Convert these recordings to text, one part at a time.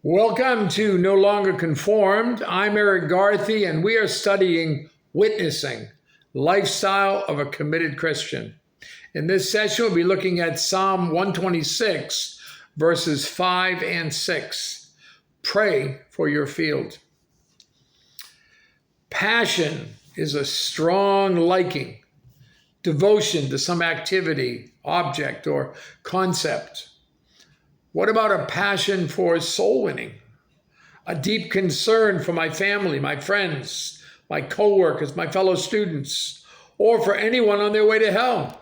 Welcome to No Longer Conformed. I'm Erik Garthe, and we are studying witnessing, lifestyle of a committed Christian. In this session, we'll be looking at Psalm 126, verses 5 and 6. Pray for your field. Passion is a strong liking, devotion to some activity, object, or concept. What about a passion for soul winning? A deep concern for my family, my friends, my coworkers, my fellow students, or for anyone on their way to hell?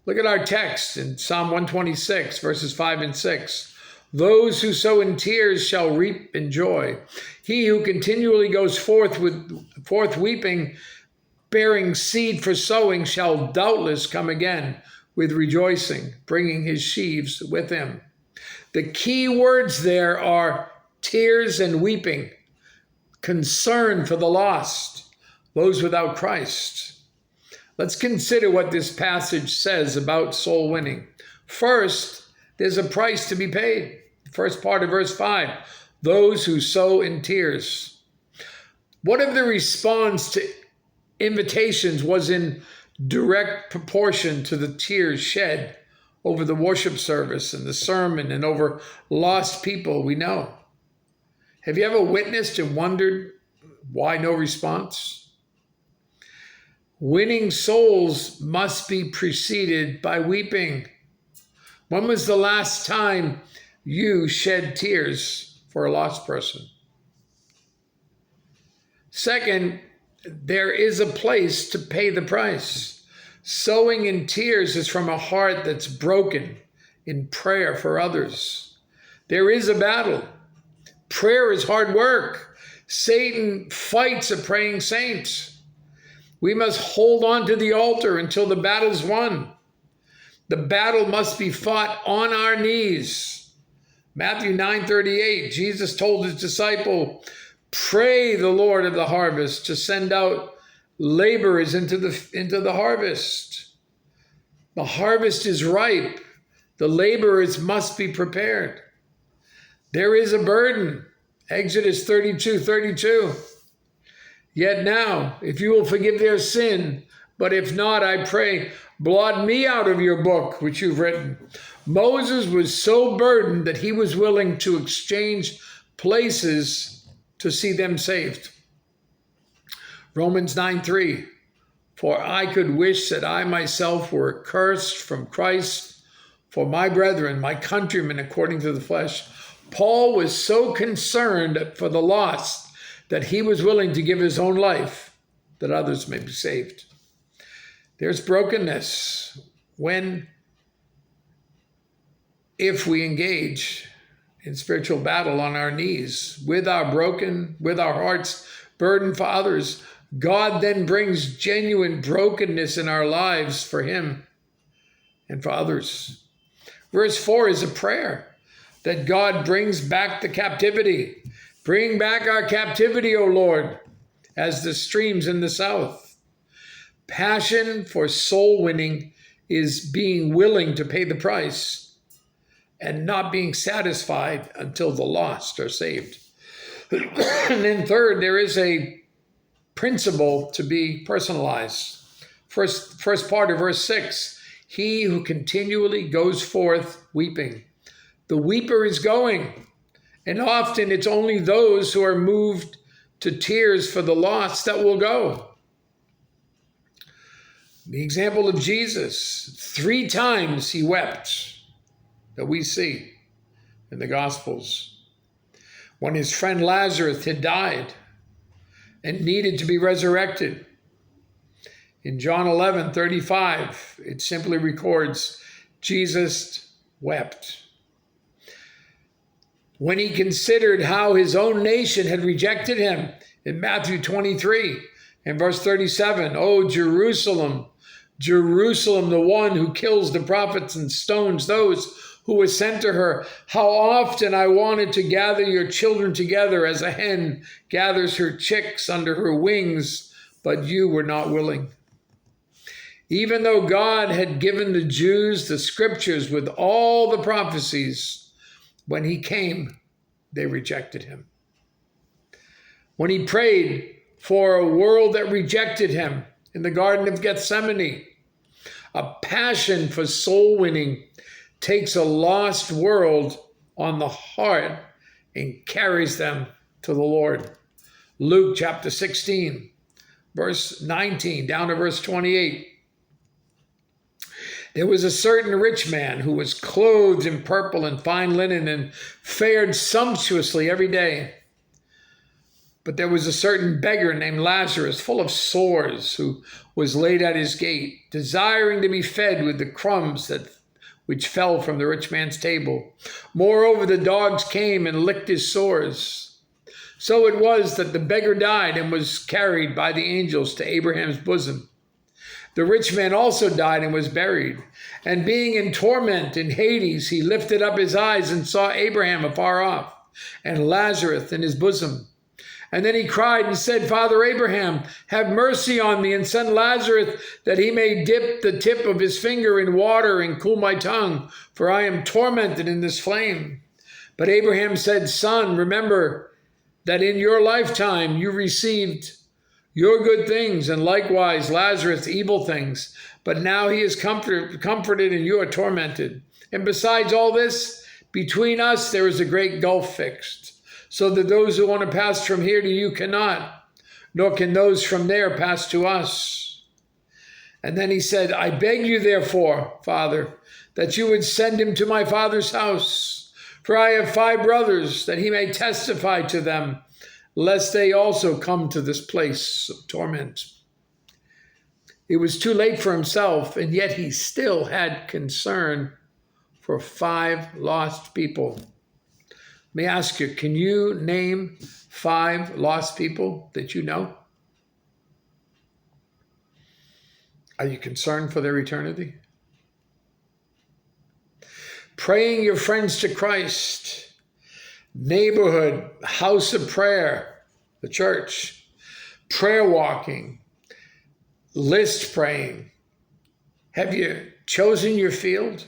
Look at our text in Psalm 126, verses 5 and 6. Those who sow in tears shall reap in joy. He who continually goes forth weeping, bearing seed for sowing, shall doubtless come again with rejoicing, bringing his sheaves with him. The key words there are tears and weeping, concern for the lost, those without Christ. Let's consider what this passage says about soul winning. First, there's a price to be paid. The first part of verse 5, those who sow in tears. What if the response to invitations was in direct proportion to the tears shed over the worship service and the sermon and over lost people we know? Have you ever witnessed and wondered why no response? Winning souls must be preceded by weeping. When was the last time you shed tears for a lost person? Second, there is a place to pay the price. Sowing in tears is from a heart that's broken in prayer for others. There is a battle. Prayer is hard work. Satan fights a praying saint. We must hold on to the altar until the battle's won. The battle must be fought on our knees. Matthew 9:38, Jesus told his disciple, pray the Lord of the harvest to send out laborers into the harvest. The harvest is ripe. The laborers must be prepared. There is a burden. Exodus 32:32. Yet now, if you will forgive their sin, but if not, I pray, blot me out of your book, which you've written. Moses was so burdened that he was willing to exchange places to see them saved. Romans 9:3, for I could wish that I myself were accursed from Christ for my brethren, my countrymen according to the flesh. Paul was so concerned for the lost that he was willing to give his own life that others may be saved. There's brokenness if we engage in spiritual battle on our knees with our hearts burdened for others. God then brings genuine brokenness in our lives for him and for others. Verse 4 is a prayer that God brings back the captivity. Bring back our captivity, O Lord, as the streams in the south. Passion for soul winning is being willing to pay the price and not being satisfied until the lost are saved. And then third, there is a principle to be personalized. First part of verse 6, he who continually goes forth weeping. The weeper is going, and often it's only those who are moved to tears for the lost that will go. The example of Jesus, 3 times he wept, that we see in the Gospels. When his friend Lazarus had died and needed to be resurrected. In John 11:35, it simply records, Jesus wept. When he considered how his own nation had rejected him, in Matthew 23 and verse 37, oh, Jerusalem, Jerusalem, the one who kills the prophets and stones those who were sent to her. How often I wanted to gather your children together as a hen gathers her chicks under her wings, but you were not willing. Even though God had given the Jews the scriptures with all the prophecies, when he came, they rejected him. When he prayed for a world that rejected him in the Garden of Gethsemane, a passion for soul winning takes a lost world on the heart and carries them to the Lord. Luke chapter 16, verse 19 down to verse 28. There was a certain rich man who was clothed in purple and fine linen and fared sumptuously every day. But there was a certain beggar named Lazarus, full of sores, who was laid at his gate, desiring to be fed with the crumbs which fell from the rich man's table. Moreover, the dogs came and licked his sores. So it was that the beggar died and was carried by the angels to Abraham's bosom. The rich man also died and was buried. And being in torment in Hades, he lifted up his eyes and saw Abraham afar off, and Lazarus in his bosom. And then he cried and said, Father Abraham, have mercy on me and send Lazarus that he may dip the tip of his finger in water and cool my tongue, for I am tormented in this flame. But Abraham said, Son, remember that in your lifetime you received your good things, and likewise Lazarus evil things. But now he is comforted and you are tormented. And besides all this, between us there is a great gulf fixed, so that those who want to pass from here to you cannot, nor can those from there pass to us. And then he said, I beg you therefore, Father, that you would send him to my father's house, for I have 5 brothers, that he may testify to them, lest they also come to this place of torment. It was too late for himself, and yet he still had concern for 5 lost people. Let me ask you, can you name 5 lost people that you know? Are you concerned for their eternity? Praying your friends to Christ, neighborhood, house of prayer, the church, prayer walking, list praying. Have you chosen your field?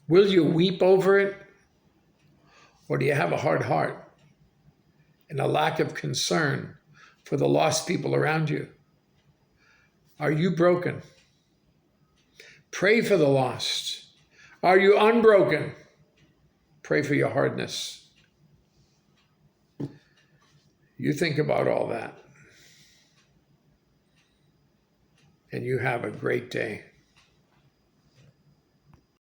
Will you weep over it? Or do you have a hard heart and a lack of concern for the lost people around you? Are you broken? Pray for the lost. Are you unbroken? Pray for your hardness. You think about all that, and you have a great day.